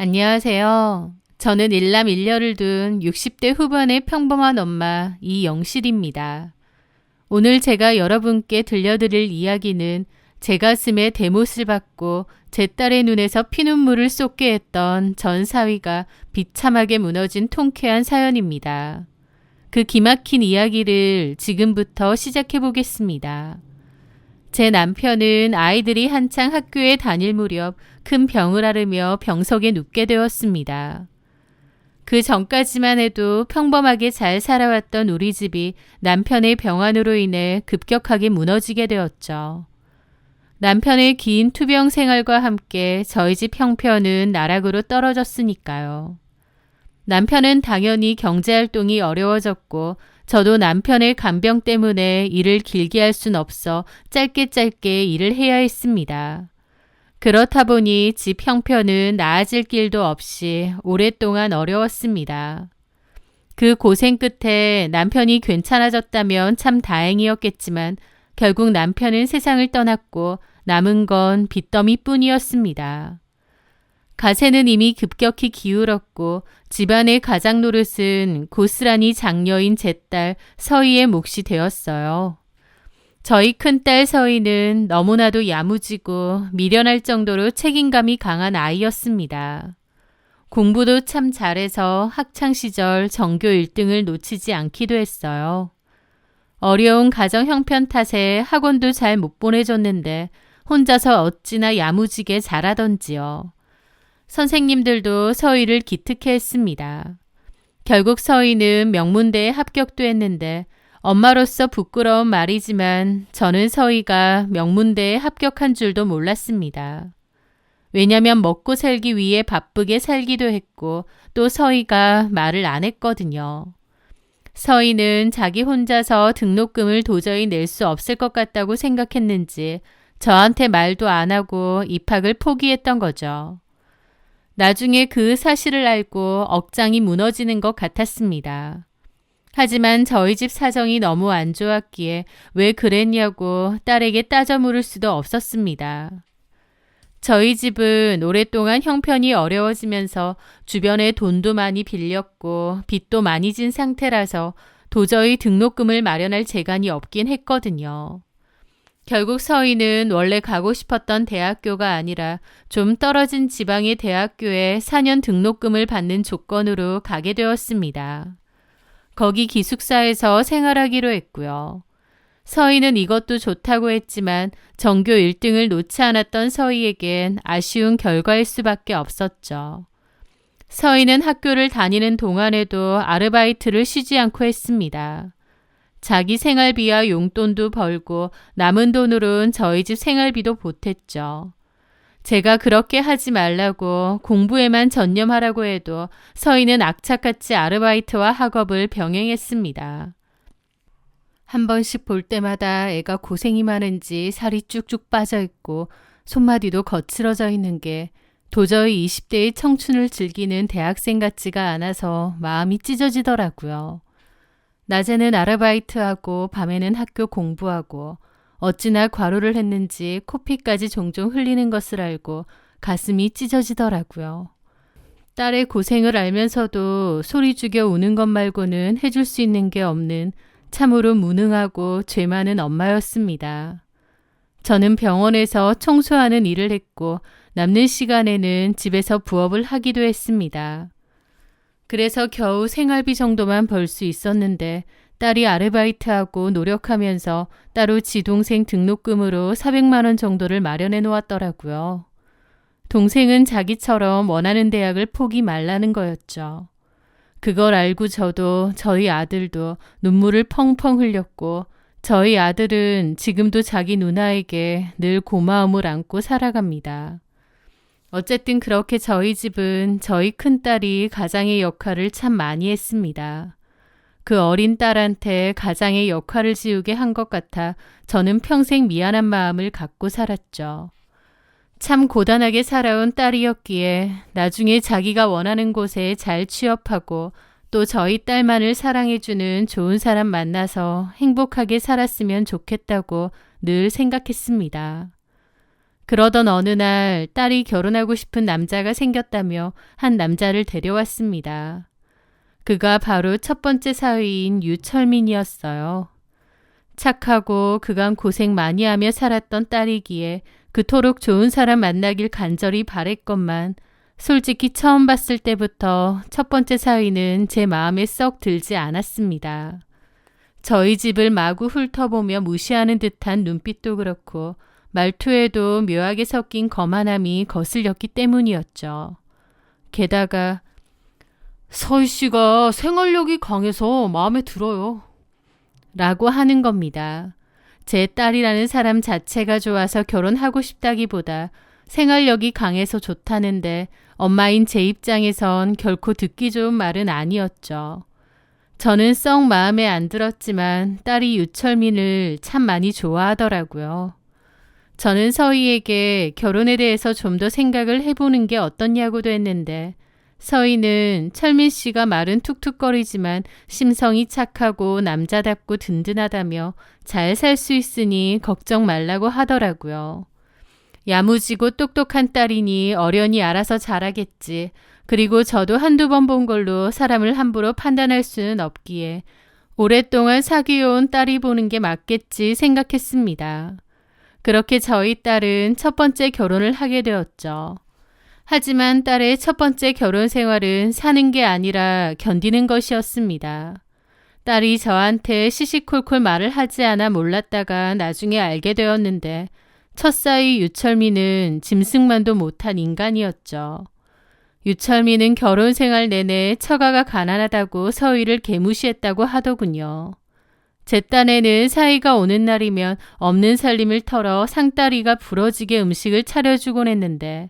안녕하세요. 저는 일남 일녀를 둔 60대 후반의 평범한 엄마 이영실입니다. 오늘 제가 여러분께 들려드릴 이야기는 제 가슴에 대못을 받고 제 딸의 눈에서 피눈물을 쏟게 했던 전 사위가 비참하게 무너진 통쾌한 사연입니다. 그 기막힌 이야기를 지금부터 시작해 보겠습니다. 제 남편은 아이들이 한창 학교에 다닐 무렵 큰 병을 앓으며 병석에 눕게 되었습니다. 그 전까지만 해도 평범하게 잘 살아왔던 우리 집이 남편의 병환으로 인해 급격하게 무너지게 되었죠. 남편의 긴 투병 생활과 함께 저희 집 형편은 나락으로 떨어졌으니까요. 남편은 당연히 경제활동이 어려워졌고 저도 남편의 간병 때문에 일을 길게 할 순 없어 짧게 일을 해야 했습니다. 그렇다 보니 집 형편은 나아질 길도 없이 오랫동안 어려웠습니다. 그 고생 끝에 남편이 괜찮아졌다면 참 다행이었겠지만 결국 남편은 세상을 떠났고 남은 건 빚더미뿐이었습니다. 가세는 이미 급격히 기울었고 집안의 가장 노릇은 고스란히 장녀인 제 딸 서희의 몫이 되었어요. 저희 큰딸 서희는 너무나도 야무지고 미련할 정도로 책임감이 강한 아이였습니다. 공부도 참 잘해서 학창시절 전교 1등을 놓치지 않기도 했어요. 어려운 가정 형편 탓에 학원도 잘 못 보내줬는데 혼자서 어찌나 야무지게 잘하던지요. 선생님들도 서희를 기특해 했습니다. 결국 서희는 명문대에 합격도 했는데 엄마로서 부끄러운 말이지만 저는 서희가 명문대에 합격한 줄도 몰랐습니다. 왜냐면 먹고 살기 위해 바쁘게 살기도 했고 또 서희가 말을 안 했거든요. 서희는 자기 혼자서 등록금을 도저히 낼 수 없을 것 같다고 생각했는지 저한테 말도 안 하고 입학을 포기했던 거죠. 나중에 그 사실을 알고 억장이 무너지는 것 같았습니다. 하지만 저희 집 사정이 너무 안 좋았기에 왜 그랬냐고 딸에게 따져 물을 수도 없었습니다. 저희 집은 오랫동안 형편이 어려워지면서 주변에 돈도 많이 빌렸고 빚도 많이 진 상태라서 도저히 등록금을 마련할 재간이 없긴 했거든요. 결국 서희는 원래 가고 싶었던 대학교가 아니라 좀 떨어진 지방의 대학교에 4년 등록금을 받는 조건으로 가게 되었습니다. 거기 기숙사에서 생활하기로 했고요. 서희는 이것도 좋다고 했지만 전교 1등을 놓지 않았던 서희에겐 아쉬운 결과일 수밖에 없었죠. 서희는 학교를 다니는 동안에도 아르바이트를 쉬지 않고 했습니다. 자기 생활비와 용돈도 벌고 남은 돈으론 저희 집 생활비도 보탰죠. 제가 그렇게 하지 말라고 공부에만 전념하라고 해도 서희는 악착같이 아르바이트와 학업을 병행했습니다. 한 번씩 볼 때마다 애가 고생이 많은지 살이 쭉쭉 빠져있고 손마디도 거칠어져 있는 게 도저히 20대의 청춘을 즐기는 대학생 같지가 않아서 마음이 찢어지더라고요. 낮에는 아르바이트하고 밤에는 학교 공부하고 어찌나 과로를 했는지 코피까지 종종 흘리는 것을 알고 가슴이 찢어지더라고요. 딸의 고생을 알면서도 소리 죽여 우는 것 말고는 해줄 수 있는 게 없는 참으로 무능하고 죄 많은 엄마였습니다. 저는 병원에서 청소하는 일을 했고 남는 시간에는 집에서 부업을 하기도 했습니다. 그래서 겨우 생활비 정도만 벌 수 있었는데 딸이 아르바이트하고 노력하면서 따로 지동생 등록금으로 400만 원 정도를 마련해 놓았더라고요. 동생은 자기처럼 원하는 대학을 포기 말라는 거였죠. 그걸 알고 저도 저희 아들도 눈물을 펑펑 흘렸고 저희 아들은 지금도 자기 누나에게 늘 고마움을 안고 살아갑니다. 어쨌든 그렇게 저희 집은 저희 큰딸이 가장의 역할을 참 많이 했습니다. 그 어린 딸한테 가장의 역할을 지우게 한 것 같아 저는 평생 미안한 마음을 갖고 살았죠. 참 고단하게 살아온 딸이었기에 나중에 자기가 원하는 곳에 잘 취업하고 또 저희 딸만을 사랑해주는 좋은 사람 만나서 행복하게 살았으면 좋겠다고 늘 생각했습니다. 그러던 어느 날 딸이 결혼하고 싶은 남자가 생겼다며 한 남자를 데려왔습니다. 그가 바로 첫 번째 사위인 유철민이었어요. 착하고 그간 고생 많이 하며 살았던 딸이기에 그토록 좋은 사람 만나길 간절히 바랬건만 솔직히 처음 봤을 때부터 첫 번째 사위는 제 마음에 썩 들지 않았습니다. 저희 집을 마구 훑어보며 무시하는 듯한 눈빛도 그렇고 말투에도 묘하게 섞인 거만함이 거슬렸기 때문이었죠. 게다가 서희 씨가 생활력이 강해서 마음에 들어요. 라고 하는 겁니다. 제 딸이라는 사람 자체가 좋아서 결혼하고 싶다기보다 생활력이 강해서 좋다는데 엄마인 제 입장에선 결코 듣기 좋은 말은 아니었죠. 저는 썩 마음에 안 들었지만 딸이 유철민을 참 많이 좋아하더라고요. 저는 서희에게 결혼에 대해서 좀 더 생각을 해보는 게 어떻냐고도 했는데 서희는 철민 씨가 말은 툭툭거리지만 심성이 착하고 남자답고 든든하다며 잘 살 수 있으니 걱정 말라고 하더라고요. 야무지고 똑똑한 딸이니 어련히 알아서 잘하겠지. 그리고 저도 한두 번 본 걸로 사람을 함부로 판단할 수는 없기에 오랫동안 사귀어온 딸이 보는 게 맞겠지 생각했습니다. 그렇게 저희 딸은 첫 번째 결혼을 하게 되었죠. 하지만 딸의 첫 번째 결혼 생활은 사는 게 아니라 견디는 것이었습니다. 딸이 저한테 시시콜콜 말을 하지 않아 몰랐다가 나중에 알게 되었는데 첫사위 유철민은 짐승만도 못한 인간이었죠. 유철민은 결혼 생활 내내 처가가 가난하다고 서희를 개무시했다고 하더군요. 제 딴에는 사위가 오는 날이면 없는 살림을 털어 상다리가 부러지게 음식을 차려주곤 했는데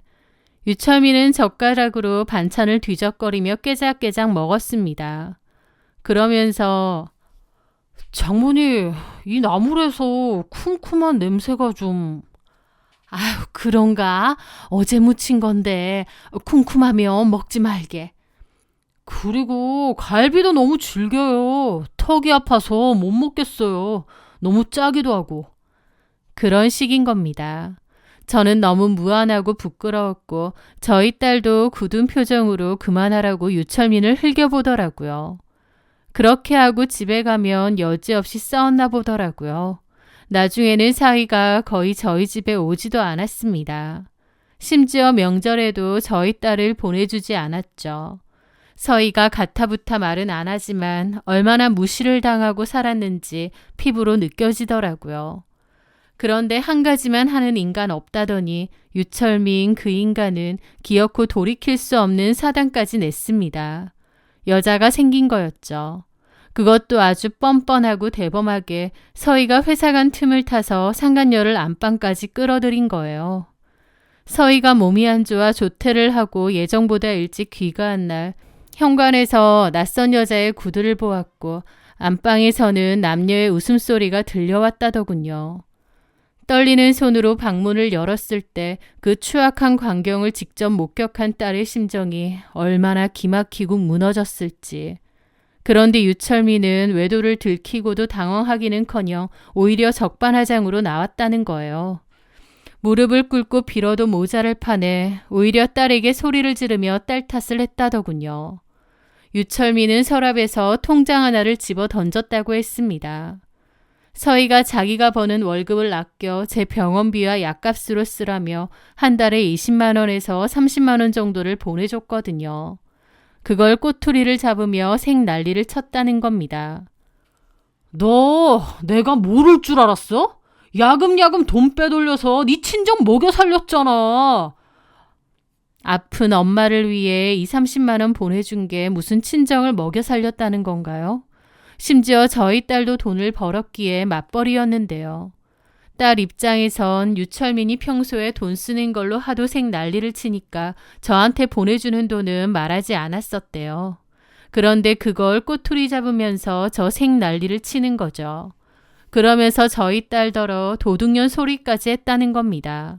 유철민은 젓가락으로 반찬을 뒤적거리며 깨작깨작 먹었습니다. 그러면서 장모님, 이 나물에서 쿰쿰한 냄새가 좀... 아유, 그런가? 어제 무친 건데 쿰쿰하면 먹지 말게. 그리고 갈비도 너무 질겨요. 턱이 아파서 못 먹겠어요. 너무 짜기도 하고. 그런 식인 겁니다. 저는 너무 무안하고 부끄러웠고 저희 딸도 굳은 표정으로 그만하라고 유철민을 흘겨보더라고요. 그렇게 하고 집에 가면 여지없이 싸웠나 보더라고요. 나중에는 사위가 거의 저희 집에 오지도 않았습니다. 심지어 명절에도 저희 딸을 보내주지 않았죠. 서희가 가타부타 말은 안 하지만 얼마나 무시를 당하고 살았는지 피부로 느껴지더라고요. 그런데 한 가지만 하는 인간 없다더니 유철민 그 인간은 기어코 돌이킬 수 없는 사단까지 냈습니다. 여자가 생긴 거였죠. 그것도 아주 뻔뻔하고 대범하게 서희가 회사 간 틈을 타서 상간녀를 안방까지 끌어들인 거예요. 서희가 몸이 안 좋아 조퇴를 하고 예정보다 일찍 귀가한 날 현관에서 낯선 여자의 구두를 보았고 안방에서는 남녀의 웃음소리가 들려왔다더군요. 떨리는 손으로 방문을 열었을 때 그 추악한 광경을 직접 목격한 딸의 심정이 얼마나 기막히고 무너졌을지. 그런데 유철민은 외도를 들키고도 당황하기는커녕 오히려 적반하장으로 나왔다는 거예요. 무릎을 꿇고 빌어도 모자랄 판에 오히려 딸에게 소리를 지르며 딸 탓을 했다더군요. 유철민은 서랍에서 통장 하나를 집어 던졌다고 했습니다. 서희가 자기가 버는 월급을 아껴 제 병원비와 약값으로 쓰라며 한 달에 20만 원에서 30만 원 정도를 보내줬거든요. 그걸 꼬투리를 잡으며 생난리를 쳤다는 겁니다. 너 내가 모를 줄 알았어? 야금야금 돈 빼돌려서 네 친정 먹여 살렸잖아. 아픈 엄마를 위해 2, 30만 원 보내준 게 무슨 친정을 먹여 살렸다는 건가요? 심지어 저희 딸도 돈을 벌었기에 맞벌이였는데요. 딸 입장에선 유철민이 평소에 돈 쓰는 걸로 하도 생난리를 치니까 저한테 보내주는 돈은 말하지 않았었대요. 그런데 그걸 꼬투리 잡으면서 저 생난리를 치는 거죠. 그러면서 저희 딸더러 도둑년 소리까지 했다는 겁니다.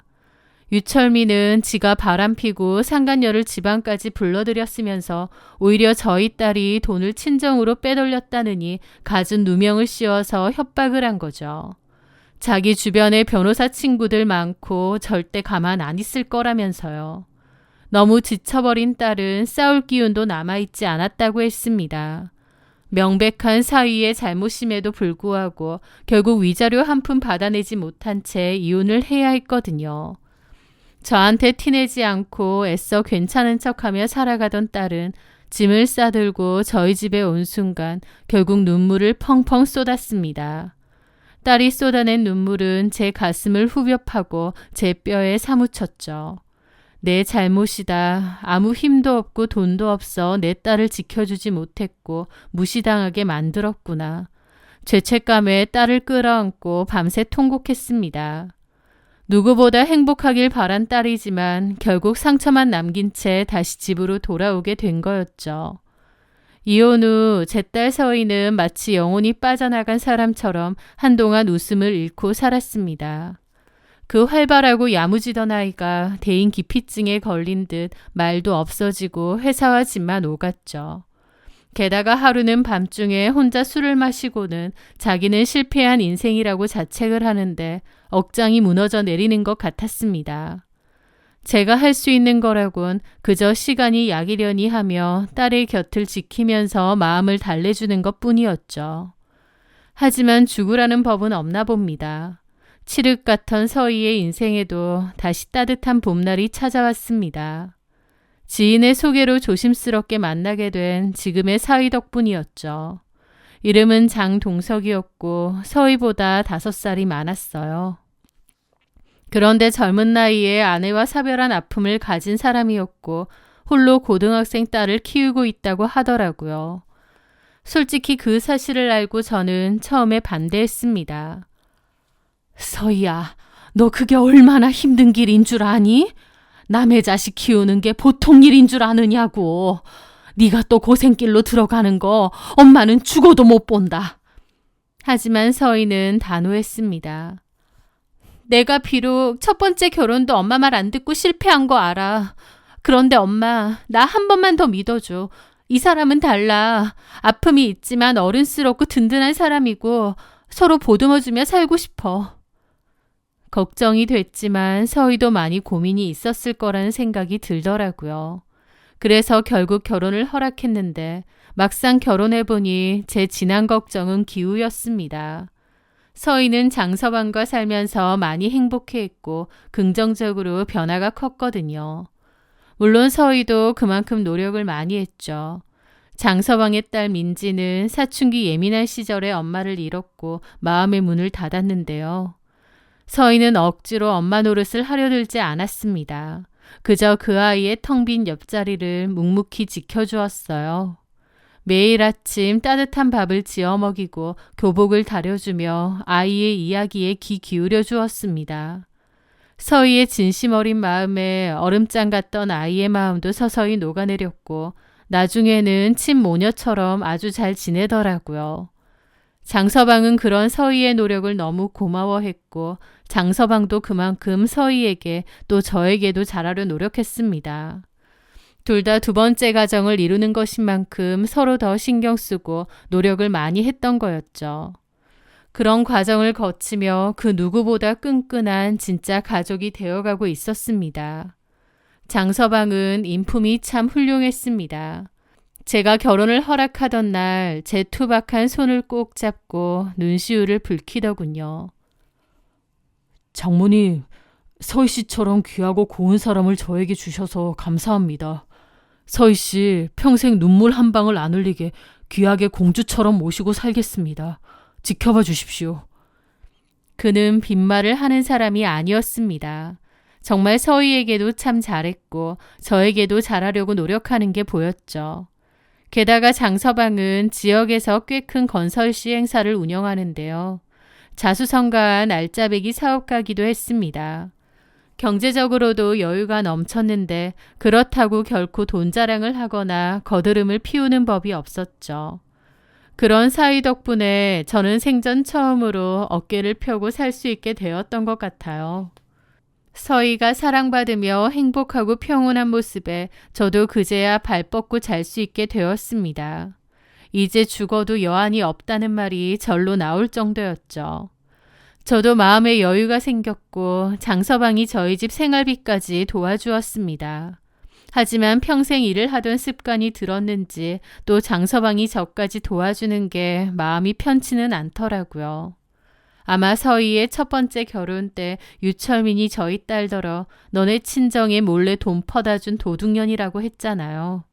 유철민은 지가 바람피고 상간녀를 지방까지 불러들였으면서 오히려 저희 딸이 돈을 친정으로 빼돌렸다느니 갖은 누명을 씌워서 협박을 한 거죠. 자기 주변에 변호사 친구들 많고 절대 가만 안 있을 거라면서요. 너무 지쳐버린 딸은 싸울 기운도 남아있지 않았다고 했습니다. 명백한 사위의 잘못임에도 불구하고 결국 위자료 한 푼 받아내지 못한 채 이혼을 해야 했거든요. 저한테 티내지 않고 애써 괜찮은 척하며 살아가던 딸은 짐을 싸들고 저희 집에 온 순간 결국 눈물을 펑펑 쏟았습니다. 딸이 쏟아낸 눈물은 제 가슴을 후벼 파고 제 뼈에 사무쳤죠. 내 잘못이다. 아무 힘도 없고 돈도 없어 내 딸을 지켜주지 못했고 무시당하게 만들었구나. 죄책감에 딸을 끌어안고 밤새 통곡했습니다. 누구보다 행복하길 바란 딸이지만 결국 상처만 남긴 채 다시 집으로 돌아오게 된 거였죠. 이혼 후 제 딸 서희는 마치 영혼이 빠져나간 사람처럼 한동안 웃음을 잃고 살았습니다. 그 활발하고 야무지던 아이가 대인 기피증에 걸린 듯 말도 없어지고 회사와 집만 오갔죠. 게다가 하루는 밤중에 혼자 술을 마시고는 자기는 실패한 인생이라고 자책을 하는데 억장이 무너져 내리는 것 같았습니다. 제가 할 수 있는 거라곤 그저 시간이 약이려니 하며 딸의 곁을 지키면서 마음을 달래주는 것 뿐이었죠. 하지만 죽으라는 법은 없나 봅니다. 칠흑 같던 서희의 인생에도 다시 따뜻한 봄날이 찾아왔습니다. 지인의 소개로 조심스럽게 만나게 된 지금의 사위 덕분이었죠. 이름은 장동석이었고 서희보다 5살이 많았어요. 그런데 젊은 나이에 아내와 사별한 아픔을 가진 사람이었고 홀로 고등학생 딸을 키우고 있다고 하더라고요. 솔직히 그 사실을 알고 저는 처음에 반대했습니다. 서희야, 너 그게 얼마나 힘든 길인 줄 아니? 남의 자식 키우는 게 보통 일인 줄 아느냐고. 네가 또 고생길로 들어가는 거 엄마는 죽어도 못 본다. 하지만 서희는 단호했습니다. 내가 비록 첫 번째 결혼도 엄마 말 안 듣고 실패한 거 알아. 그런데 엄마, 나 한 번만 더 믿어줘. 이 사람은 달라. 아픔이 있지만 어른스럽고 든든한 사람이고 서로 보듬어주며 살고 싶어. 걱정이 됐지만 서희도 많이 고민이 있었을 거라는 생각이 들더라고요. 그래서 결국 결혼을 허락했는데 막상 결혼해보니 제 진한 걱정은 기우였습니다. 서희는 장서방과 살면서 많이 행복해했고 긍정적으로 변화가 컸거든요. 물론 서희도 그만큼 노력을 많이 했죠. 장서방의 딸 민지는 사춘기 예민한 시절에 엄마를 잃었고 마음의 문을 닫았는데요. 서희는 억지로 엄마 노릇을 하려 들지 않았습니다. 그저 그 아이의 텅 빈 옆자리를 묵묵히 지켜주었어요. 매일 아침 따뜻한 밥을 지어 먹이고 교복을 다려주며 아이의 이야기에 귀 기울여 주었습니다. 서희의 진심 어린 마음에 얼음장 같던 아이의 마음도 서서히 녹아내렸고 나중에는 친모녀처럼 아주 잘 지내더라고요. 장서방은 그런 서희의 노력을 너무 고마워했고 장서방도 그만큼 서희에게 또 저에게도 잘하려 노력했습니다. 둘 다 2번째 가정을 이루는 것인 만큼 서로 더 신경 쓰고 노력을 많이 했던 거였죠. 그런 과정을 거치며 그 누구보다 끈끈한 진짜 가족이 되어가고 있었습니다. 장서방은 인품이 참 훌륭했습니다. 제가 결혼을 허락하던 날 제 투박한 손을 꼭 잡고 눈시울을 붉히더군요. 장모님, 서희 씨처럼 귀하고 고운 사람을 저에게 주셔서 감사합니다. 서희 씨 평생 눈물 한 방울 안 흘리게 귀하게 공주처럼 모시고 살겠습니다. 지켜봐 주십시오. 그는 빈말을 하는 사람이 아니었습니다. 정말 서희에게도 참 잘했고 저에게도 잘하려고 노력하는 게 보였죠. 게다가 장서방은 지역에서 꽤 큰 건설 시행사를 운영하는데요. 자수성가한 알짜배기 사업가기도 했습니다. 경제적으로도 여유가 넘쳤는데 그렇다고 결코 돈 자랑을 하거나 거드름을 피우는 법이 없었죠. 그런 사위 덕분에 저는 생전 처음으로 어깨를 펴고 살 수 있게 되었던 것 같아요. 서희가 사랑받으며 행복하고 평온한 모습에 저도 그제야 발 뻗고 잘 수 있게 되었습니다. 이제 죽어도 여한이 없다는 말이 절로 나올 정도였죠. 저도 마음의 여유가 생겼고 장서방이 저희 집 생활비까지 도와주었습니다. 하지만 평생 일을 하던 습관이 들었는지 또 장서방이 저까지 도와주는 게 마음이 편치는 않더라고요. 아마 서희의 첫 번째 결혼 때 유철민이 저희 딸더러 너네 친정에 몰래 돈 퍼다 준 도둑년이라고 했잖아요.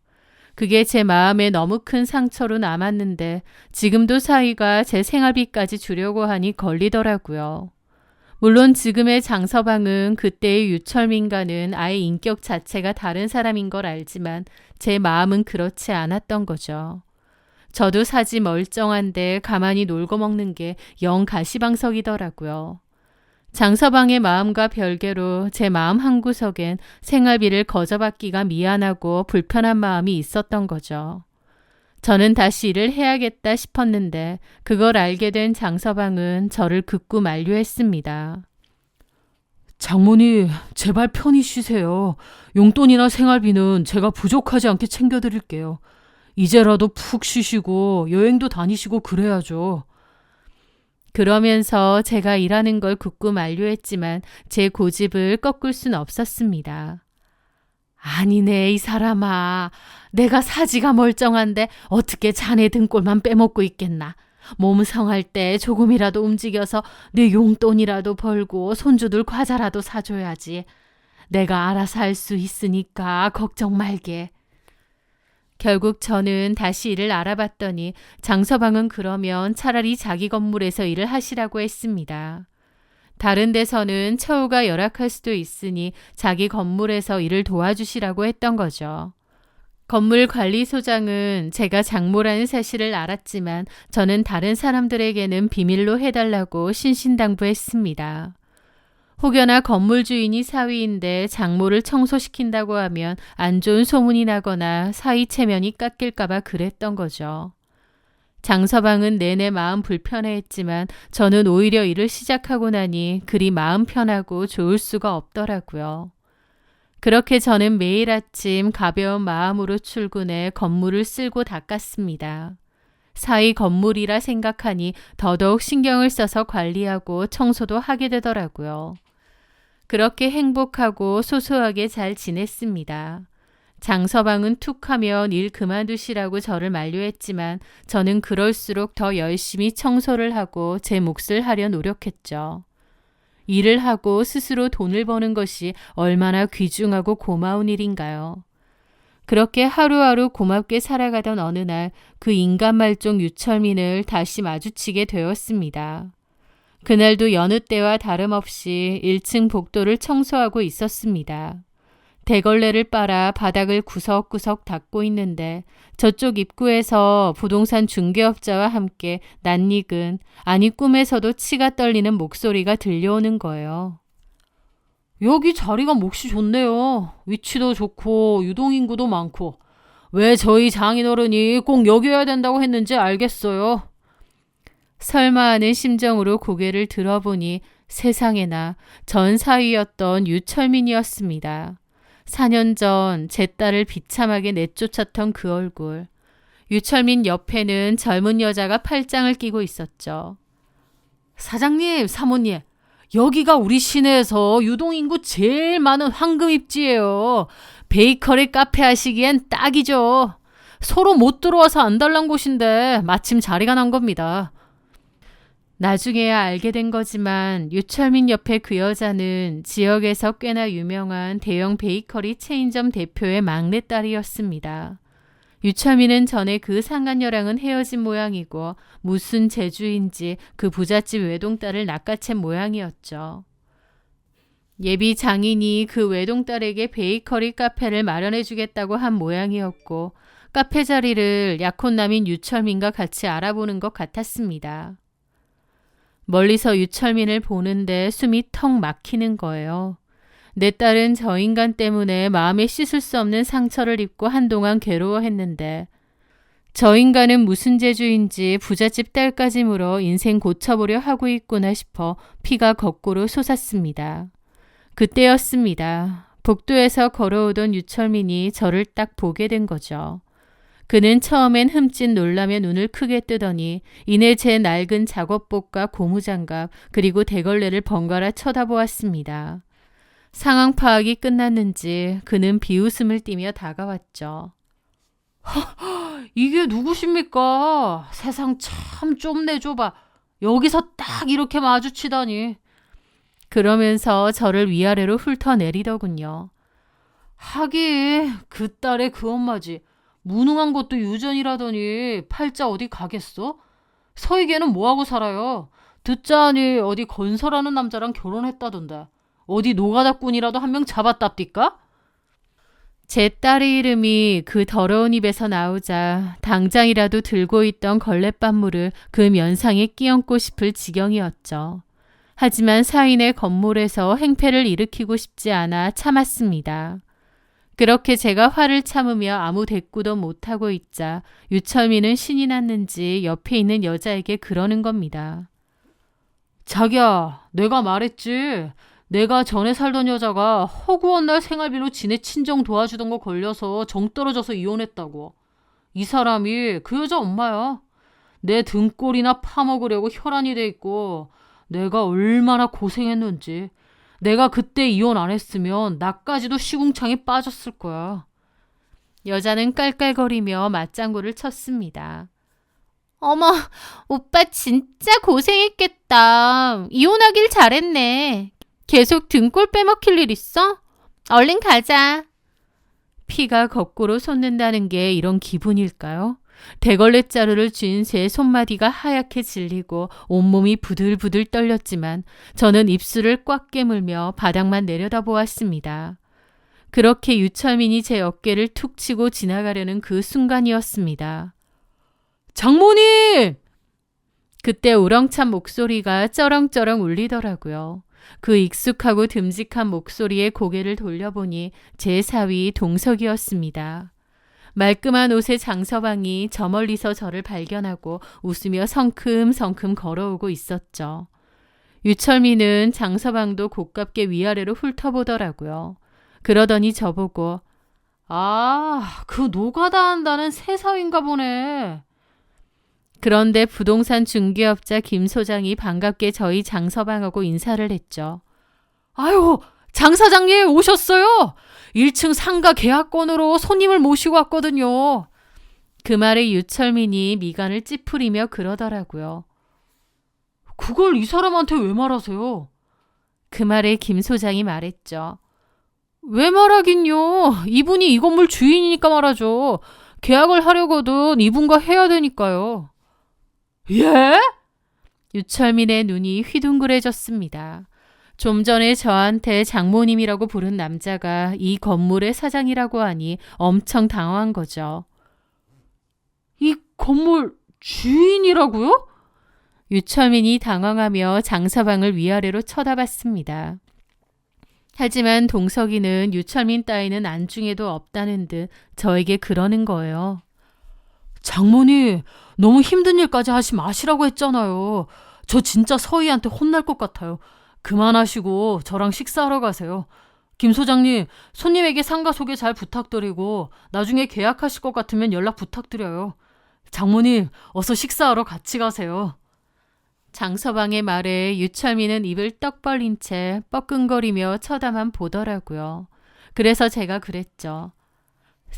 그게 제 마음에 너무 큰 상처로 남았는데 지금도 사위가 제 생활비까지 주려고 하니 걸리더라고요. 물론 지금의 장서방은 그때의 유철민과는 아예 인격 자체가 다른 사람인 걸 알지만 제 마음은 그렇지 않았던 거죠. 저도 사지 멀쩡한데 가만히 놀고 먹는 게 영 가시방석이더라고요. 장서방의 마음과 별개로 제 마음 한구석엔 생활비를 거저받기가 미안하고 불편한 마음이 있었던 거죠. 저는 다시 일을 해야겠다 싶었는데 그걸 알게 된 장서방은 저를 극구 만류했습니다. 장모님, 제발 편히 쉬세요. 용돈이나 생활비는 제가 부족하지 않게 챙겨드릴게요. 이제라도 푹 쉬시고 여행도 다니시고 그래야죠. 그러면서 제가 일하는 걸 극구 만류했지만 제 고집을 꺾을 순 없었습니다. 아니네 이 사람아. 내가 사지가 멀쩡한데 어떻게 자네 등골만 빼먹고 있겠나. 몸 성할 때 조금이라도 움직여서 내 용돈이라도 벌고 손주들 과자라도 사줘야지. 내가 알아서 할 수 있으니까 걱정 말게. 결국 저는 다시 일을 알아봤더니 장서방은 그러면 차라리 자기 건물에서 일을 하시라고 했습니다. 다른 데서는 처우가 열악할 수도 있으니 자기 건물에서 일을 도와주시라고 했던 거죠. 건물 관리소장은 제가 장모라는 사실을 알았지만 저는 다른 사람들에게는 비밀로 해달라고 신신당부했습니다. 혹여나 건물 주인이 사위인데 장모를 청소시킨다고 하면 안 좋은 소문이 나거나 사위 체면이 깎일까봐 그랬던 거죠. 장서방은 내내 마음 불편해했지만 저는 오히려 일을 시작하고 나니 그리 마음 편하고 좋을 수가 없더라고요. 그렇게 저는 매일 아침 가벼운 마음으로 출근해 건물을 쓸고 닦았습니다. 사위 건물이라 생각하니 더더욱 신경을 써서 관리하고 청소도 하게 되더라고요. 그렇게 행복하고 소소하게 잘 지냈습니다. 장서방은 툭하면 일 그만두시라고 저를 만류했지만 저는 그럴수록 더 열심히 청소를 하고 제 몫을 하려 노력했죠. 일을 하고 스스로 돈을 버는 것이 얼마나 귀중하고 고마운 일인가요? 그렇게 하루하루 고맙게 살아가던 어느 날 그 인간 말종 유철민을 다시 마주치게 되었습니다. 그날도 여느 때와 다름없이 1층 복도를 청소하고 있었습니다. 대걸레를 빨아 바닥을 구석구석 닦고 있는데 저쪽 입구에서 부동산 중개업자와 함께 낯익은, 아니 꿈에서도 치가 떨리는 목소리가 들려오는 거예요. 여기 자리가 몫이 좋네요. 위치도 좋고 유동인구도 많고. 왜 저희 장인어른이 꼭 여기여야 된다고 했는지 알겠어요. 설마 하는 심정으로 고개를 들어보니 세상에나 전 사위였던 유철민이었습니다. 4년 전 제 딸을 비참하게 내쫓았던 그 얼굴. 유철민 옆에는 젊은 여자가 팔짱을 끼고 있었죠. 사장님, 사모님, 여기가 우리 시내에서 유동인구 제일 많은 황금입지예요. 베이커리 카페 하시기엔 딱이죠. 서로 못 들어와서 안달난 곳인데 마침 자리가 난 겁니다. 나중에야 알게 된 거지만 유철민 옆에 그 여자는 지역에서 꽤나 유명한 대형 베이커리 체인점 대표의 막내딸이었습니다. 유철민은 전에 그 상간녀랑은 헤어진 모양이고 무슨 재주인지 그 부잣집 외동딸을 낚아챈 모양이었죠. 예비 장인이 그 외동딸에게 베이커리 카페를 마련해 주겠다고 한 모양이었고 카페 자리를 약혼남인 유철민과 같이 알아보는 것 같았습니다. 멀리서 유철민을 보는데 숨이 턱 막히는 거예요. 내 딸은 저 인간 때문에 마음에 씻을 수 없는 상처를 입고 한동안 괴로워했는데 저 인간은 무슨 재주인지 부잣집 딸까지 물어 인생 고쳐보려 하고 있구나 싶어 피가 거꾸로 솟았습니다. 그때였습니다. 복도에서 걸어오던 유철민이 저를 딱 보게 된 거죠. 그는 처음엔 흠칫 놀라며 눈을 크게 뜨더니 이내 제 낡은 작업복과 고무장갑 그리고 대걸레를 번갈아 쳐다보았습니다. 상황 파악이 끝났는지 그는 비웃음을 띠며 다가왔죠. 이게 누구십니까? 세상 참 좁네 좁아. 여기서 딱 이렇게 마주치다니. 그러면서 저를 위아래로 훑어내리더군요. 하긴 그 딸의 그 엄마지. 무능한 것도 유전이라더니 팔자 어디 가겠어? 서희개는 뭐하고 살아요? 듣자하니 어디 건설하는 남자랑 결혼했다던데. 어디 노가다꾼이라도 한 명 잡았답디까? 제 딸의 이름이 그 더러운 입에서 나오자 당장이라도 들고 있던 걸레반물을 그 면상에 끼얹고 싶을 지경이었죠. 하지만 사인의 건물에서 행패를 일으키고 싶지 않아 참았습니다. 그렇게 제가 화를 참으며 아무 대꾸도 못하고 있자 유철민은 신이 났는지 옆에 있는 여자에게 그러는 겁니다. 자기야, 내가 말했지. 내가 전에 살던 여자가 허구한 날 생활비로 지네 친정 도와주던 거 걸려서 정 떨어져서 이혼했다고. 이 사람이 그 여자 엄마야. 내 등골이나 파먹으려고 혈안이 돼 있고 내가 얼마나 고생했는지. 내가 그때 이혼 안 했으면 나까지도 시궁창에 빠졌을 거야. 여자는 깔깔거리며 맞장구를 쳤습니다. 어머, 오빠 진짜 고생했겠다. 이혼하길 잘했네. 계속 등골 빼먹힐 일 있어? 얼른 가자. 피가 거꾸로 솟는다는 게 이런 기분일까요? 대걸레 자루를 쥔 제 손마디가 하얗게 질리고 온몸이 부들부들 떨렸지만 저는 입술을 꽉 깨물며 바닥만 내려다보았습니다. 그렇게 유철민이 제 어깨를 툭 치고 지나가려는 그 순간이었습니다. 장모님! 그때 우렁찬 목소리가 쩌렁쩌렁 울리더라고요. 그 익숙하고 듬직한 목소리에 고개를 돌려보니 제 사위 동석이었습니다. 말끔한 옷의 장서방이 저 멀리서 저를 발견하고 웃으며 성큼성큼 걸어오고 있었죠. 유철민은 장서방도 고깝게 위아래로 훑어보더라고요. 그러더니 저보고 그 노가다 한다는 새사위인가 보네. 그런데 부동산 중개업자 김 소장이 반갑게 저희 장서방하고 인사를 했죠. 아유, 장 사장님 오셨어요? 1층 상가 계약건으로 손님을 모시고 왔거든요. 그 말에 유철민이 미간을 찌푸리며 그러더라고요. 그걸 이 사람한테 왜 말하세요? 그 말에 김 소장이 말했죠. 왜 말하긴요. 이분이 이 건물 주인이니까 말하죠. 계약을 하려거든 이분과 해야 되니까요. 예? 유철민의 눈이 휘둥그레졌습니다. 좀 전에 저한테 장모님이라고 부른 남자가 이 건물의 사장이라고 하니 엄청 당황한 거죠. 이 건물 주인이라고요? 유철민이 당황하며 장서방을 위아래로 쳐다봤습니다. 하지만 동석이는 유철민 따위는 안중에도 없다는 듯 저에게 그러는 거예요. 장모님, 너무 힘든 일까지 하지 마시라고 했잖아요. 저 진짜 서희한테 혼날 것 같아요. 그만하시고 저랑 식사하러 가세요. 김 소장님, 손님에게 상가 소개 잘 부탁드리고 나중에 계약하실 것 같으면 연락 부탁드려요. 장모님, 어서 식사하러 같이 가세요. 장서방의 말에 유철민은 입을 떡 벌린 채 뻐끔거리며 쳐다만 보더라고요. 그래서 제가 그랬죠.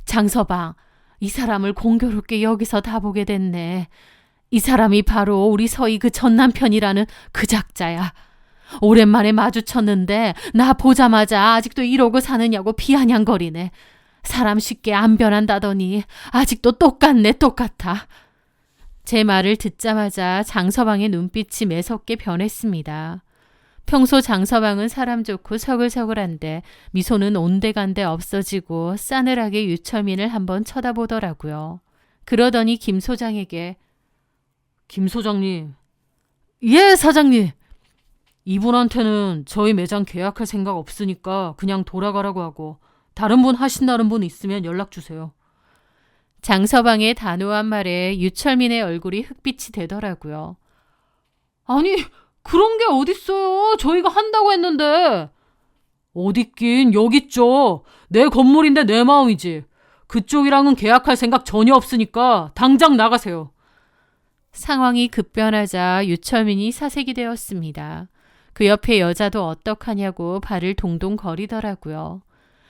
장서방, 이 사람을 공교롭게 여기서 다 보게 됐네. 이 사람이 바로 우리 서희 그 전 남편이라는 그 작자야. 오랜만에 마주쳤는데 나 보자마자 아직도 이러고 사느냐고 비아냥거리네. 사람 쉽게 안 변한다더니 아직도 똑같네 똑같아. 제 말을 듣자마자 장서방의 눈빛이 매섭게 변했습니다. 평소 장서방은 사람 좋고 서글서글한데 미소는 온데간데 없어지고 싸늘하게 유철민을 한번 쳐다보더라고요. 그러더니 김 소장에게 김 소장님. 예, 사장님. 이분한테는 저희 매장 계약할 생각 없으니까 그냥 돌아가라고 하고 다른 분 하신다는 분 있으면 연락 주세요. 장서방의 단호한 말에 유철민의 얼굴이 흑빛이 되더라고요. 아니, 그런 게 어딨어요. 저희가 한다고 했는데. 어딨긴 여기 있죠. 내 건물인데 내 마음이지. 그쪽이랑은 계약할 생각 전혀 없으니까 당장 나가세요. 상황이 급변하자 유철민이 사색이 되었습니다. 그 옆에 여자도 어떡하냐고 발을 동동 거리더라고요.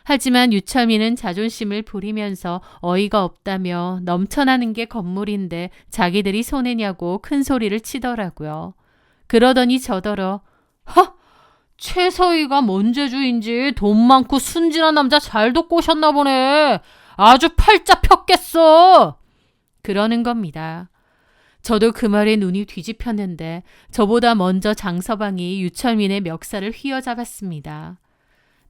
하지만 유철민은 자존심을 부리면서 어이가 없다며 넘쳐나는 게 건물인데 자기들이 손해냐고 큰 소리를 치더라고요. 그러더니 저더러 최서희가 뭔 재주인지 돈 많고 순진한 남자 잘도 꼬셨나 보네. 아주 팔자 폈겠어. 그러는 겁니다. 저도 그 말에 눈이 뒤집혔는데 저보다 먼저 장서방이 유철민의 멱살을 휘어잡았습니다.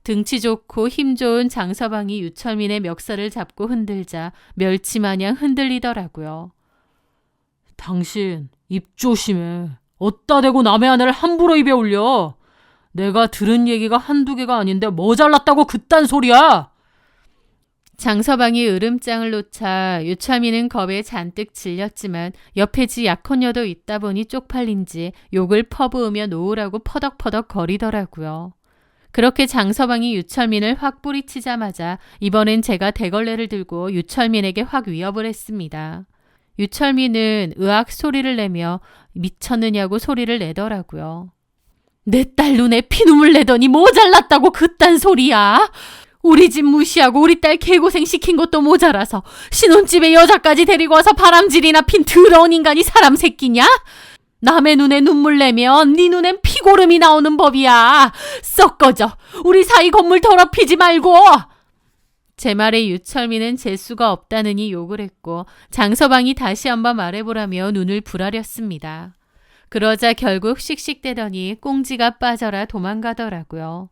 등치 좋고 힘 좋은 장서방이 유철민의 멱살을 잡고 흔들자 멸치마냥 흔들리더라고요. 당신 입 조심해. 어따 대고 남의 아내를 함부로 입에 올려. 내가 들은 얘기가 한두 개가 아닌데 뭐 잘났다고 그딴 소리야. 장서방이 으름장을 놓자 유철민은 겁에 잔뜩 질렸지만 옆에 지 약혼녀도 있다 보니 쪽팔린지 욕을 퍼부으며 놓으라고 퍼덕퍼덕 거리더라고요. 그렇게 장서방이 유철민을 확 뿌리치자마자 이번엔 제가 대걸레를 들고 유철민에게 확 위협을 했습니다. 유철민은 으악 소리를 내며 미쳤느냐고 소리를 내더라고요. 내 딸 눈에 피눈물 내더니 모자랐다고 그딴 소리야. 우리 집 무시하고 우리 딸 개고생 시킨 것도 모자라서 신혼집에 여자까지 데리고 와서 바람질이나 핀 더러운 인간이 사람 새끼냐? 남의 눈에 눈물 내면 네 눈엔 피고름이 나오는 법이야. 썩 꺼져. 우리 사이 건물 더럽히지 말고. 제 말에 유철민은 재수가 없다느니 욕을 했고 장서방이 다시 한번 말해보라며 눈을 부라렸습니다. 그러자 결국 씩씩대더니 꽁지가 빠져라 도망가더라고요.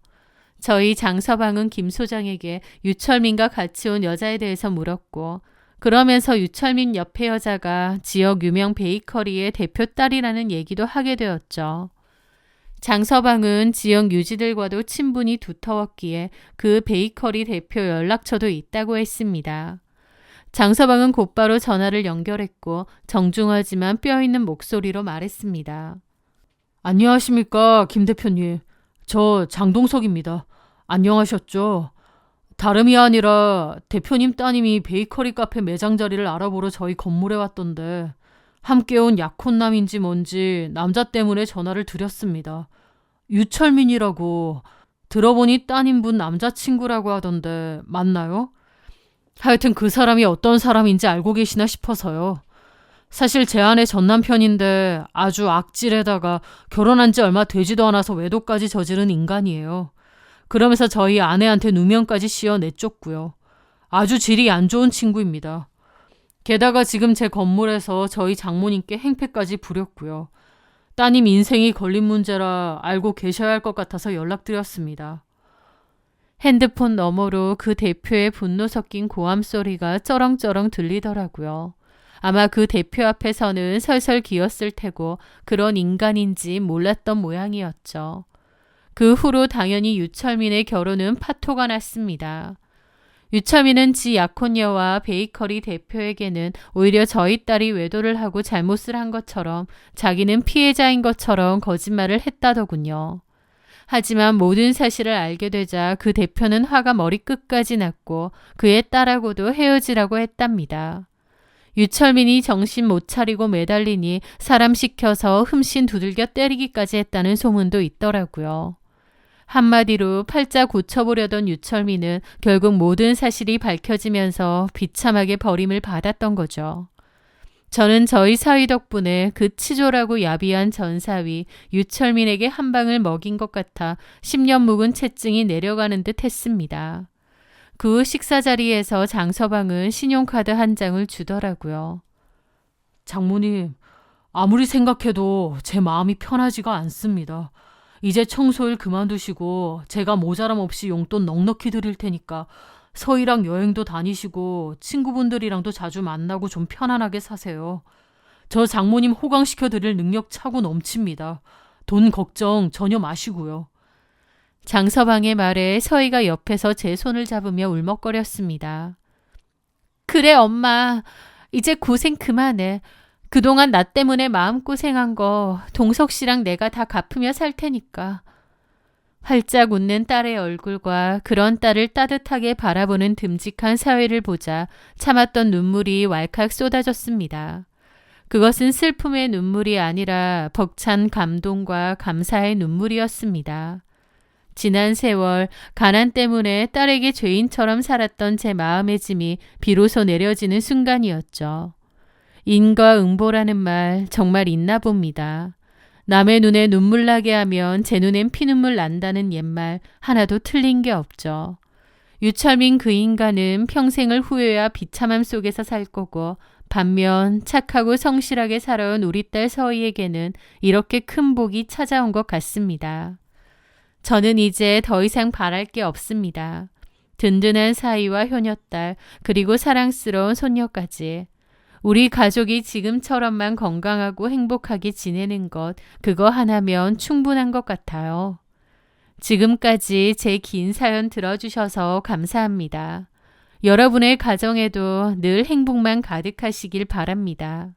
저희 장서방은 김 소장에게 유철민과 같이 온 여자에 대해서 물었고 그러면서 유철민 옆에 여자가 지역 유명 베이커리의 대표 딸이라는 얘기도 하게 되었죠. 장서방은 지역 유지들과도 친분이 두터웠기에 그 베이커리 대표 연락처도 있다고 했습니다. 장서방은 곧바로 전화를 연결했고 정중하지만 뼈있는 목소리로 말했습니다. 안녕하십니까, 김 대표님. 저 장동석입니다. 안녕하셨죠? 다름이 아니라 대표님 따님이 베이커리 카페 매장 자리를 알아보러 저희 건물에 왔던데 함께 온 약혼남인지 뭔지 남자 때문에 전화를 드렸습니다. 유철민이라고. 들어보니 따님분 남자친구라고 하던데 맞나요? 하여튼 그 사람이 어떤 사람인지 알고 계시나 싶어서요. 사실 제 아내 전 남편인데 아주 악질에다가 결혼한 지 얼마 되지도 않아서 외도까지 저지른 인간이에요. 그러면서 저희 아내한테 누명까지 씌워 내쫓고요. 아주 질이 안 좋은 친구입니다. 게다가 지금 제 건물에서 저희 장모님께 행패까지 부렸고요. 따님 인생이 걸린 문제라 알고 계셔야 할 것 같아서 연락드렸습니다. 핸드폰 너머로 그 대표의 분노 섞인 고함 소리가 쩌렁쩌렁 들리더라고요. 아마 그 대표 앞에서는 설설 기었을 테고 그런 인간인지 몰랐던 모양이었죠. 그 후로 당연히 유철민의 결혼은 파토가 났습니다. 유철민은 지 약혼녀와 베이커리 대표에게는 오히려 저희 딸이 외도를 하고 잘못을 한 것처럼 자기는 피해자인 것처럼 거짓말을 했다더군요. 하지만 모든 사실을 알게 되자 그 대표는 화가 머리끝까지 났고 그의 딸하고도 헤어지라고 했답니다. 유철민이 정신 못 차리고 매달리니 사람 시켜서 흠씬 두들겨 때리기까지 했다는 소문도 있더라고요. 한마디로 팔자 고쳐보려던 유철민은 결국 모든 사실이 밝혀지면서 비참하게 버림을 받았던 거죠. 저는 저희 사위 덕분에 그 치졸하고 야비한 전사위 유철민에게 한 방을 먹인 것 같아 10년 묵은 채증이 내려가는 듯 했습니다. 그 후 식사 자리에서 장서방은 신용카드 한 장을 주더라고요. 장모님, 아무리 생각해도 제 마음이 편하지가 않습니다. 이제 청소일 그만두시고 제가 모자람 없이 용돈 넉넉히 드릴 테니까 서희랑 여행도 다니시고 친구분들이랑도 자주 만나고 좀 편안하게 사세요. 저 장모님 호강시켜 드릴 능력 차고 넘칩니다. 돈 걱정 전혀 마시고요. 장서방의 말에 서희가 옆에서 제 손을 잡으며 울먹거렸습니다. 그래 엄마, 이제 고생 그만해. 그동안 나 때문에 마음고생한 거 동석 씨랑 내가 다 갚으며 살 테니까. 활짝 웃는 딸의 얼굴과 그런 딸을 따뜻하게 바라보는 듬직한 사회를 보자 참았던 눈물이 왈칵 쏟아졌습니다. 그것은 슬픔의 눈물이 아니라 벅찬 감동과 감사의 눈물이었습니다. 지난 세월 가난 때문에 딸에게 죄인처럼 살았던 제 마음의 짐이 비로소 내려지는 순간이었죠. 인과 응보라는 말 정말 있나 봅니다. 남의 눈에 눈물 나게 하면 제 눈엔 피눈물 난다는 옛말 하나도 틀린 게 없죠. 유철민 그 인간은 평생을 후회와 비참함 속에서 살 거고 반면 착하고 성실하게 살아온 우리 딸 서희에게는 이렇게 큰 복이 찾아온 것 같습니다. 저는 이제 더 이상 바랄 게 없습니다. 든든한 사위와 효녀딸 그리고 사랑스러운 손녀까지. 우리 가족이 지금처럼만 건강하고 행복하게 지내는 것 그거 하나면 충분한 것 같아요. 지금까지 제 긴 사연 들어주셔서 감사합니다. 여러분의 가정에도 늘 행복만 가득하시길 바랍니다.